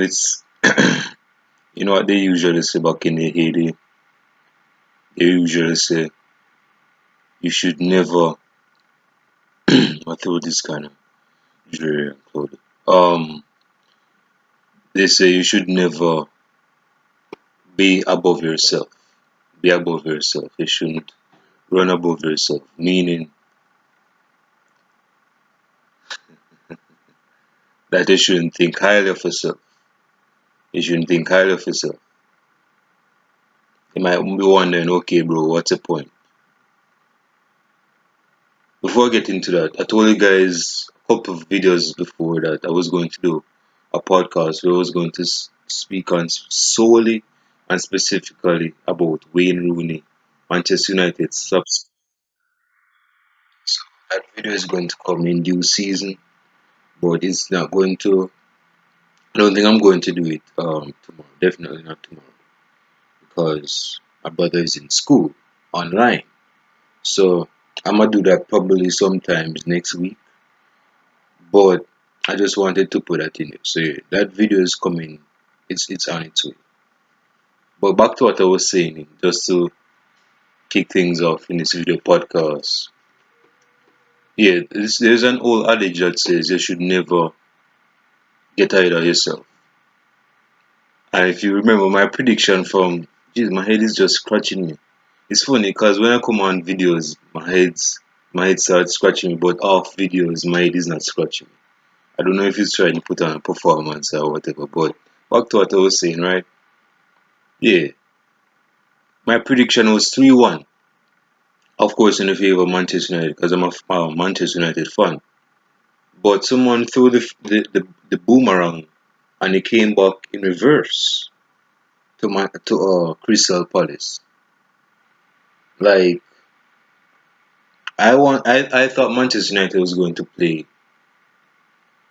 It's you know what they usually say back in the heyday. They usually say you should never. I thought this kind of usually included. They say you should never be above yourself. Be above yourself. You shouldn't run above yourself. Meaning that you shouldn't think highly of yourself. You shouldn't think highly of yourself. You might be wondering, okay, bro, what's the point? Before I get into that, I told you guys a couple of videos before that I was going to do a podcast where I was going to speak on solely and specifically about Wayne Rooney, Manchester United subs. So that video is going to come in due season, but it's not going to. I don't think I'm going to do it tomorrow. Definitely not tomorrow because my brother is in school online. So I'm gonna do that probably sometimes next week. But I just wanted to put that in there. So yeah, that video is coming. It's on its way. But back to what I was saying, just to kick things off in this video podcast. Yeah, there's an old adage that says you should never get ahead of yourself. And if you remember my prediction from, geez, my head is just scratching me. It's funny because when I come on videos, my head starts scratching me, but off videos, my head is not scratching me. I don't know if he's trying to put on a performance or whatever, but back to what I was saying, right? Yeah, my prediction was 3-1. Of course, in the favor of Manchester United because I'm a Manchester United fan. But someone threw the boomerang and it came back in reverse to Crystal Palace. Like I thought Manchester United was going to play.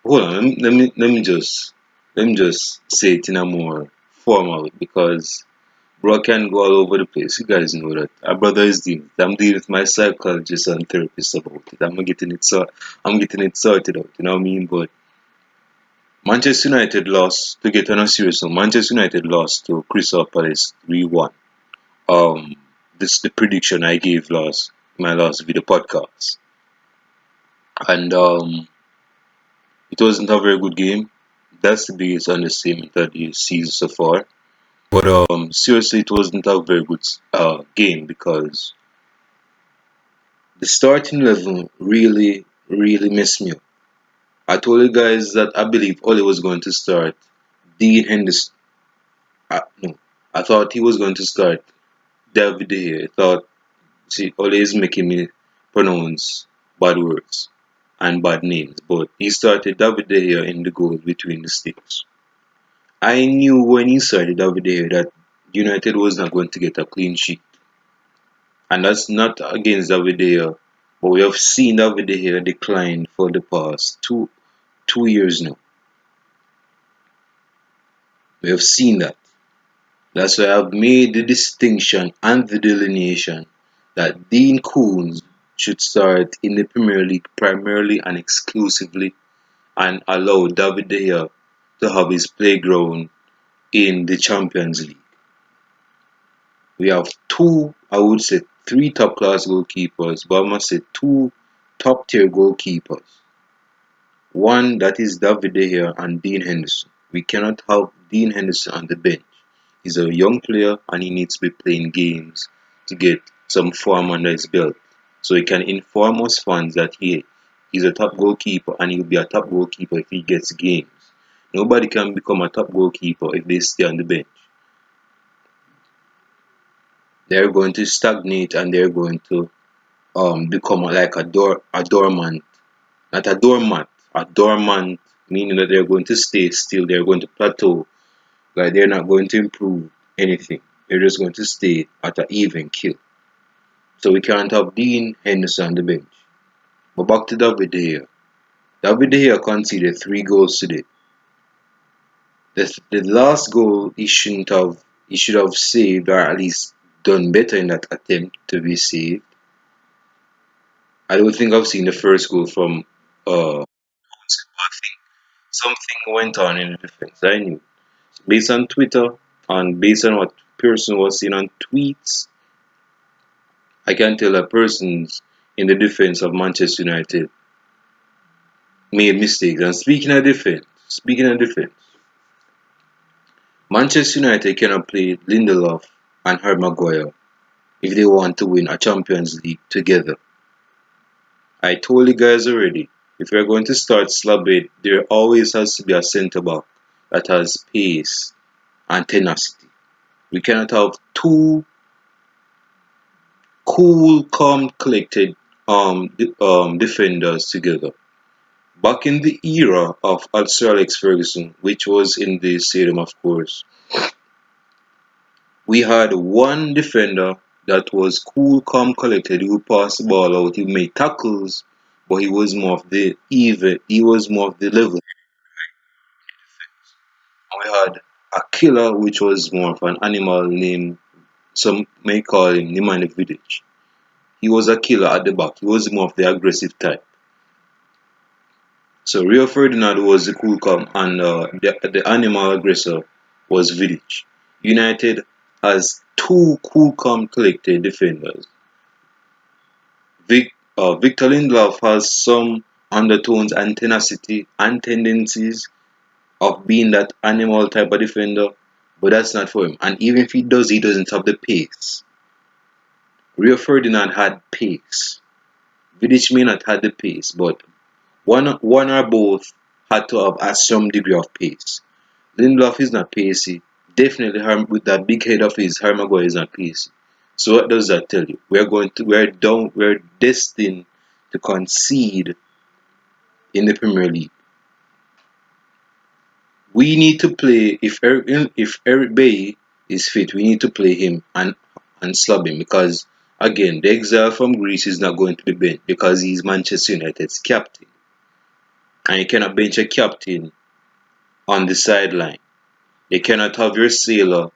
Hold on, let me just say it in a more formal because bro can go all over the place. You guys know that. Our brother is dealing. I'm dealing with my psychologist and therapist about it. I'm getting it sorted out. You know what I mean? But Manchester United lost to get on a serious note. Manchester United lost to Crystal Palace 3-1. Um, this is the prediction I gave my last video podcast, and it wasn't a very good game. That's the biggest understatement that you see so far. But seriously, it wasn't a very good game because the starting level really, really messed me up. I told you guys that I believe Oli was going to start Dean Henderson. No, I thought he was going to start David De Gea. I thought, see, Oli is making me pronounce bad words and bad names, but he started David De Gea in the goal between the sticks. I knew when he started David De Gea that United was not going to get a clean sheet, and that's not against David De Gea, but we have seen David De Gea decline for the past two years now. We have seen that. That's why I've made the distinction and the delineation that Dean Koontz should start in the Premier League primarily and exclusively and allow David De Gea to have his playground in the Champions League. We have two, I would say three top class goalkeepers, but I must say two top tier goalkeepers. One that is David De Gea and Dean Henderson. We cannot have Dean Henderson on the bench. He's a young player and he needs to be playing games to get some form under his belt. So he can inform us fans that he's a top goalkeeper and he'll be a top goalkeeper if he gets games. Nobody can become a top goalkeeper if they stay on the bench. They're going to stagnate and they're going to become like a dormant, not a doormat, a dormant, meaning that they're going to stay still, they're going to plateau, like they're not going to improve anything. They're just going to stay at an even kill. So we can't have Dean Henderson on the bench. But back to David De Gea. David De Gea conceded 3 goals today. The last goal he should have saved or at least done better in that attempt to be saved. I don't think I've seen the first goal from I think something went on in the defense. I knew. Based on Twitter and based on what person was seeing on tweets, I can tell that persons in the defense of Manchester United made mistakes. And speaking of defense, Manchester United cannot play Lindelof and Harry Maguire if they want to win a Champions League together. I told you guys already, if we're going to start Slabit, there always has to be a centre back that has pace and tenacity. We cannot have two cool, calm, collected defenders together. Back in the era of Sir Alex Ferguson, which was in the stadium, of course, we had one defender that was cool, calm, collected. He would pass the ball out. He made tackles, but he was more of the even. He was more of the level. And we had a killer, which was more of an animal named. Some may call him Nemanja Vidic. He was a killer at the back. He was more of the aggressive type. So Rio Ferdinand was the cool calm, and the animal aggressor was Vidic. United has two cool calm collected defenders. Victor Lindelof has some undertones and tenacity and tendencies of being that animal type of defender, but that's not for him. And even if he does, he doesn't have the pace. Rio Ferdinand had pace. Vidic may not have the pace, but one or both had to have some degree of pace. Lindelof is not pacey. Definitely, with that big head of his, Harry Maguire is not pacey. So what does that tell you? We're destined to concede in the Premier League. We need to play if Eric Bailly is fit. We need to play him and slab him because again the exile from Greece is not going to be bench because he's Manchester United's captain, and you cannot bench a captain on the sideline. You cannot have your sailor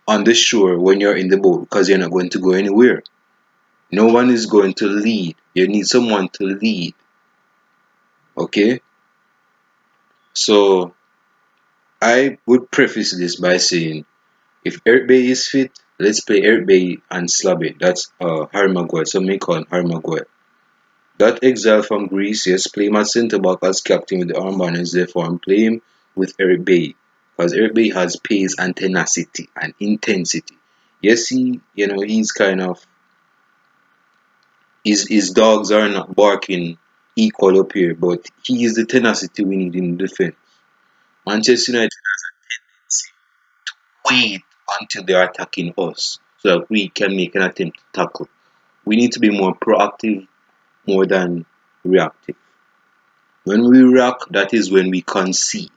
on the shore when you're in the boat because you're not going to go anywhere. No one is going to lead. You need someone to lead. Okay? So I would preface this by saying if Eric Bay is fit, let's play Eric Bay and slab it. That's Harry Maguire. Some may call him Harry Maguire. That exile from Greece, yes, play him as centre back as captain with the armband is therefore and play him with Eric Bay. Because Eric Bay has pace and tenacity and intensity. Yes, he's kind of his dogs are not barking equal up here, but he is the tenacity we need in the defense. Manchester United wait until they're attacking us so that we can make an attempt to tackle. We need to be more proactive more than reactive. When we react, that is when we concede.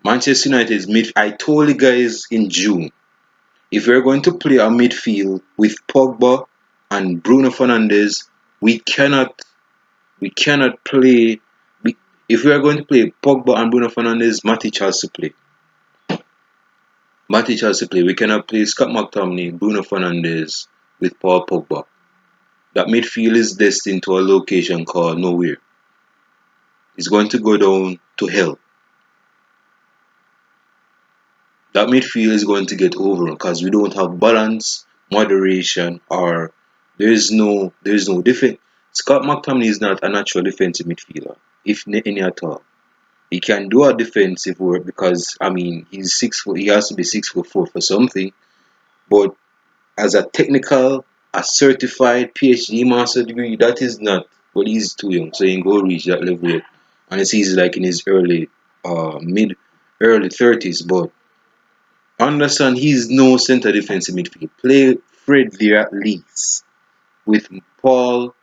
Manchester United's mid. I told you guys in June, if we're going to play a midfield with Pogba and Bruno Fernandes, we cannot we cannot play. If we are going to play Pogba and Bruno Fernandes, Matic has to play. Matic has to play. We cannot play Scott McTominay, Bruno Fernandes with Paul Pogba. That midfield is destined to a location called nowhere. It's going to go down to hell. That midfield is going to get over because we don't have balance, moderation, or there is no defense. Scott McTominay is not a natural defensive midfielder, if any at all. He can do a defensive work because I mean he's 6 foot. He has to be 6 foot four for something. But as a technical, a certified PhD master degree, that is not. Well, he's too young, so he ain't go reach that level yet. And he's like in his early 30s. But understand he's no center defensive midfield. Play Fred there at least with Paul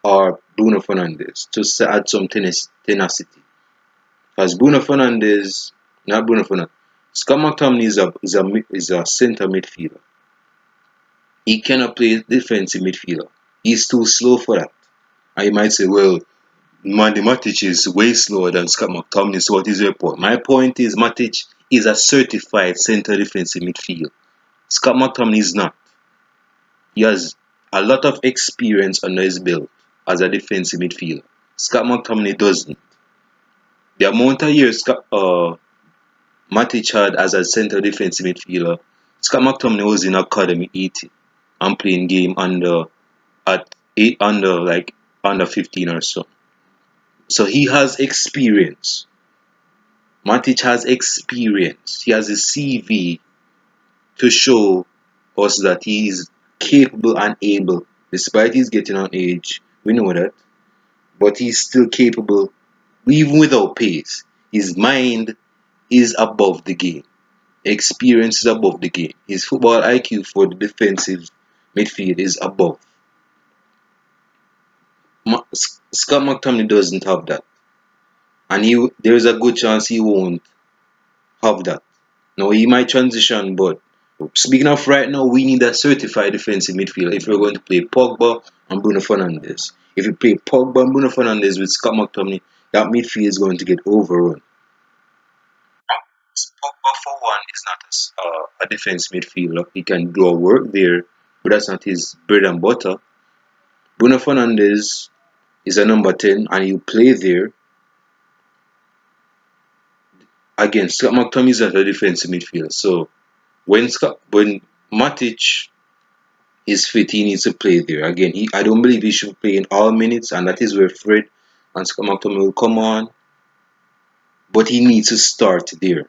or Bruno Fernandes just to add some tenacity. Because Bruno Fernandes, not Bruno Fernandes, Scott McTominay is a center midfielder. He cannot play defensive midfielder. He's too slow for that. And you might say, well, Mandy Matic is way slower than Scott McTominay, so what is your point? My point is Matic is a certified center defensive midfielder. Scott McTominay is not. He has a lot of experience under his belt. as a defensive midfielder. Scott McTominay doesn't. The amount of years Matic had as a centre defensive midfielder, Scott McTominay was in academy 80 and playing game at eight under 15 or so. So he has experience. Matic has experience. He has a CV to show us that he is capable and able, despite he's getting on age. We know that, but he's still capable, even without pace. His mind is above the game. Experience is above the game. His football IQ for the defensive midfield is above. Scott McTominay doesn't have that, and there is a good chance he won't have that. Now he might transition, but speaking of right now, we need a certified defensive midfielder if we're going to play Pogba and Bruno Fernandes. If you play Pogba and Bruno Fernandes with Scott McTominay, that midfield is going to get overrun. Pogba, for one, is not a defense midfielder. He can do a work there, but that's not his bread and butter. Bruno Fernandes is a number 10 and he'll play there. Again, Scott McTominay is not a defensive midfielder. So when Matic is fit, he needs to play there. Again, I don't believe he should play in all minutes, and that is where Fred and Scott McTominay will come on. But he needs to start there.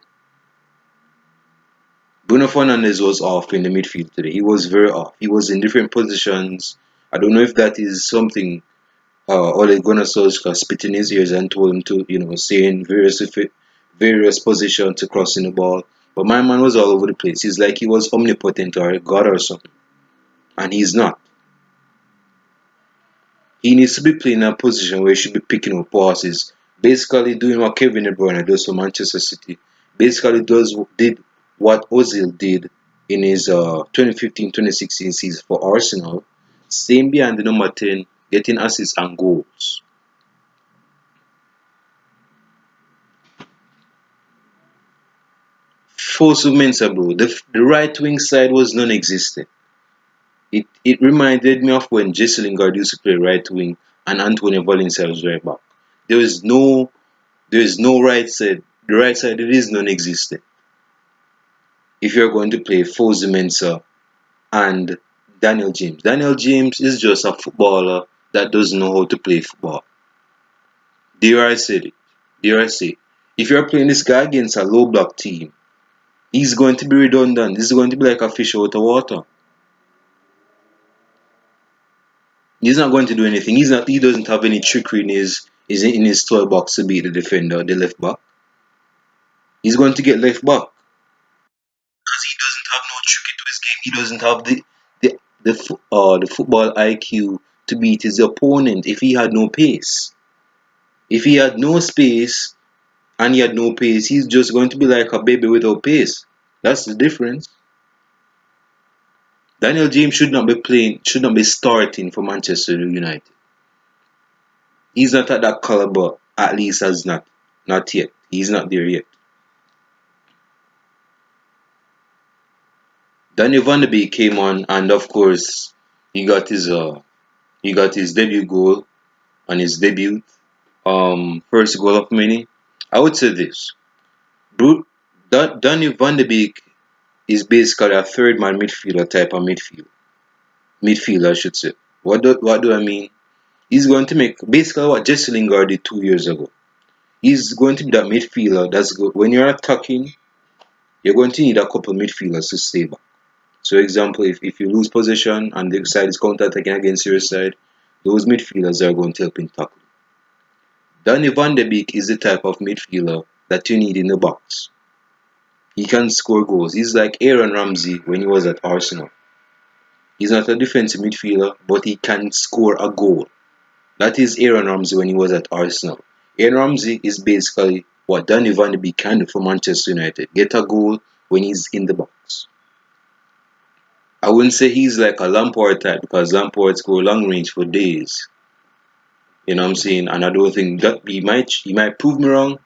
Bruno Fernandes was off in the midfield today. He was very off. He was in different positions. I don't know if that is something Ole Gunnar Solskjaer spit in his ears and told him to, stay in various positions to crossing the ball. But my man was all over the place. He's like he was omnipotent or a god or something. And he's not. He needs to be playing in a position where he should be picking up passes. Basically doing what Kevin De Bruyne does for Manchester City. Basically did what Ozil did in his 2015-2016 season for Arsenal. Staying behind the number 10, getting assists and goals. Fosu Mensah, bro, the right wing side was non-existent. It reminded me of when Jesse Lingard used to play right wing and Antonio Valencia was right back. There is no there is no right side. The right side it is non-existent. If you're going to play Fosu Mensah and Daniel James. Daniel James is just a footballer that doesn't know how to play football. There I said it. There I say. If you're playing this guy against a low block team, he's going to be redundant. This is going to be like a fish out of water. He's not going to do anything. He doesn't have any trickery in his toy box to beat the defender, the left back. He's going to get left back. Because he doesn't have no trick into his game. He doesn't have the football IQ to beat his opponent if he had no pace. If he had no space and he had no pace, he's just going to be like a baby without pace. That's the difference. Daniel James should not be starting for Manchester United. He's not at that caliber, at least as not yet. He's not there yet. Danny Van de Beek came on, and of course, he got his debut goal on his debut. First goal of many. I would say this: Danny Van de Beek is basically a third man midfielder type of midfielder, I should say. What do I mean? He's going to make basically what Jesse Lingard did 2 years ago. He's going to be that midfielder that's good. When you're attacking, you're going to need a couple midfielders to stay back. So, example, if you lose possession and the side is counter-attacking against your side, those midfielders are going to help in tackle. Danny Van de Beek is the type of midfielder that you need in the box. He can score goals. He's like Aaron Ramsey when he was at Arsenal. He's not a defensive midfielder, but he can score a goal. That is Aaron Ramsey when he was at Arsenal. Aaron Ramsey is basically what Danny Van de Beek can do for Manchester United. Get a goal when he's in the box. I wouldn't say he's like a Lampard type because Lampard score long range for days. You know what I'm saying? And I don't think that he might prove me wrong,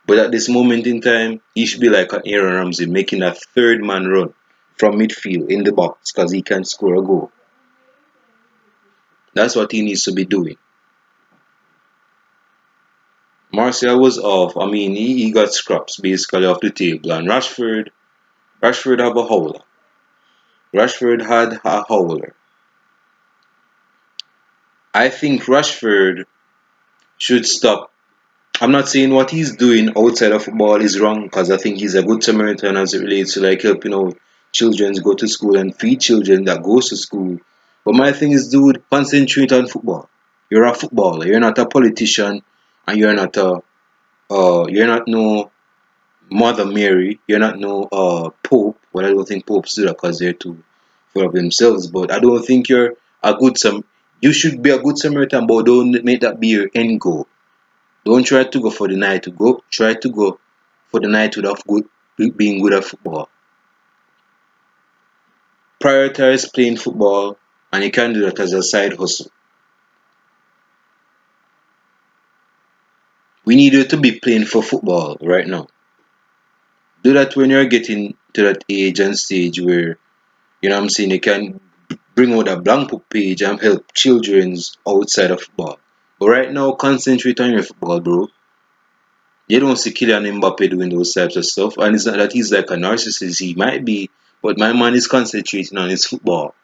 but at this moment in time, he should be like an Aaron Ramsey making a third man run from midfield in the box because he can score a goal. That's what he needs to be doing. Martial was off. I mean, he got scraps basically off the table. And Rashford have a howler. Rashford had a howler. I think Rashford should stop. I'm not saying what he's doing outside of football is wrong because I think he's a good Samaritan as it relates to like helping out children go to school and feed children that goes to school. But my thing is, dude, concentrate on football. You're a footballer. You're not a politician, and you're not no Mother Mary. You're not no Pope. Well, I don't think popes do that because they're too full of themselves. But I don't think you're a good Sam. You should be a good Samaritan, but don't make that be your end goal. Don't try to go for the night to go. Try to go for the night without good, being good at football. Prioritize playing football, and you can do that as a side hustle. We need you to be playing for football right now. Do that when you're getting to that age and stage where I'm saying you can bring out a blank book page and help children's outside of football. But right now, concentrate on your football, bro. You don't see Kylian Mbappe doing those types of stuff, and it's not that he's like a narcissist. He might be, but my man is concentrating on his football.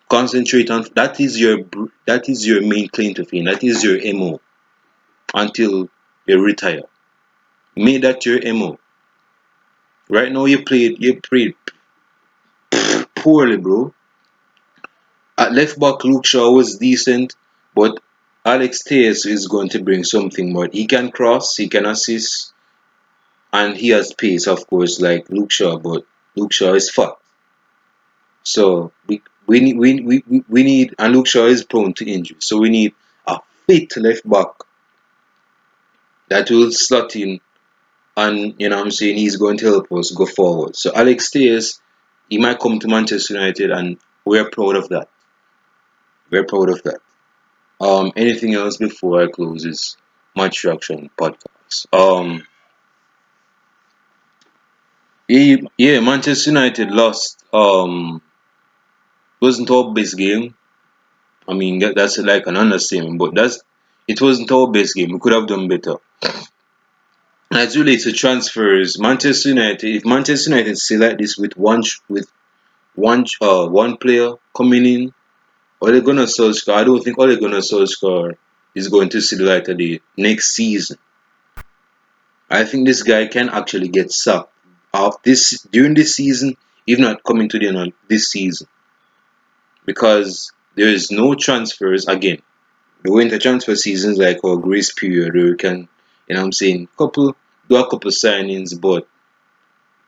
Concentrate on that is your main claim to fame. That is your MO until you retire. Make that your MO. Right now, you played poorly, bro. At left back, Luke Shaw was decent, but Alex Tejas is going to bring something more. He can cross, he can assist, and he has pace, of course, like Luke Shaw. But Luke Shaw is fat. So we need, and Luke Shaw is prone to injury. So we need a fit left back that will slot in, and I'm saying he's going to help us go forward. So Alex Tejas, he might come to Manchester United, and we're proud of that. We're proud of that. Anything else before I close this Match Reaction podcast? Yeah, Manchester United lost. Wasn't our best game. I mean, that's like an understatement, but it wasn't our best game. We could have done better. As relates to transfers, Manchester United, if Manchester United stay like this with one player coming in, Ole Gunnar Solskjaer, I don't think Ole Gunnar Solskjaer is going to see the light of the next season. I think this guy can actually get sacked of this during this season, if not coming to the end of this season, because there is no transfers again. The winter transfer season is like our grace period where we can, I'm saying, do a couple signings, but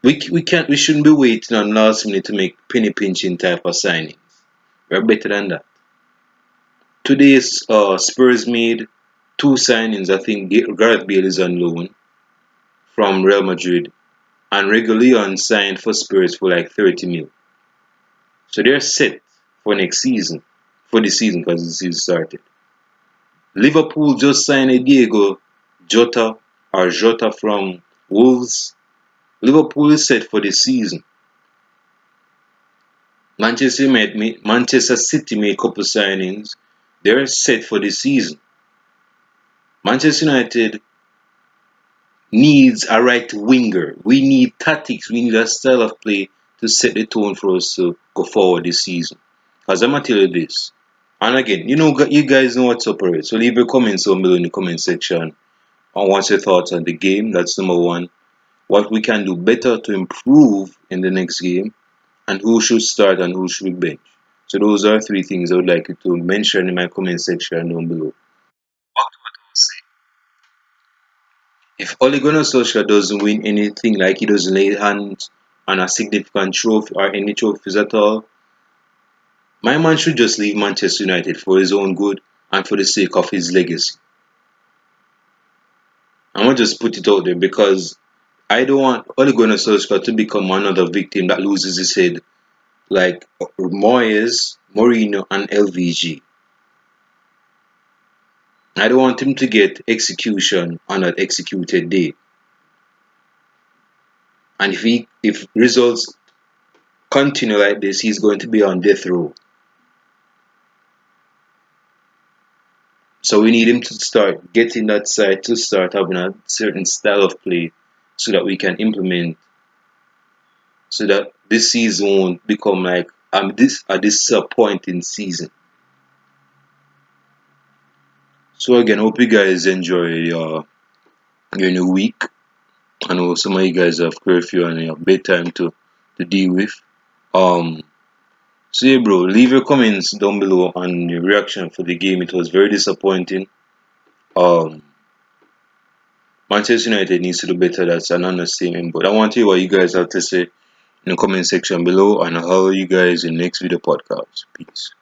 we shouldn't be waiting on last minute to make penny pinching type of signings. We're better than that. Today's Spurs made two signings. I think Gareth Bale is on loan from Real Madrid, and Reguilon signed for Spurs for like 30 mil. So they're set for next season, for the season because the season started. Liverpool just signed a Diego Jota from Wolves. Liverpool is set for the season. Manchester City made a couple signings. They're set for the season. Manchester United needs a right winger. We need tactics. We need a style of play to set the tone for us to go forward this season. Because I'm gonna tell you this. And again, you guys know what's up already. So leave your comments down below in the comment section on what's your thoughts on the game. That's number one. What we can do better to improve in the next game, and who should start and who should bench. So those are three things I would like you to mention in my comment section down below. What I will say. If Ole Gunnar Solskjaer doesn't win anything, like he doesn't lay hands on a significant trophy or any trophies at all, my man should just leave Manchester United for his own good and for the sake of his legacy. I'm gonna just put it out there because I don't want Ole Gunnar Solskjaer to become another victim that loses his head like Moyes, Mourinho, and LVG. I don't want him to get execution on an executed day. And if results continue like this, he's going to be on death row. So we need him to start getting that side to start having a certain style of play so that we can implement so that this season won't become like this a disappointing season. So again, hope you guys enjoy your new week. I know some of you guys have curfew and your bedtime to deal with. Um so yeah bro, leave your comments down below on your reaction for the game. It was very disappointing. Um Manchester United needs to do better, that's an understatement. But I want to hear what you guys have to say in the comment section below, and I'll you guys in the next video podcast. Peace.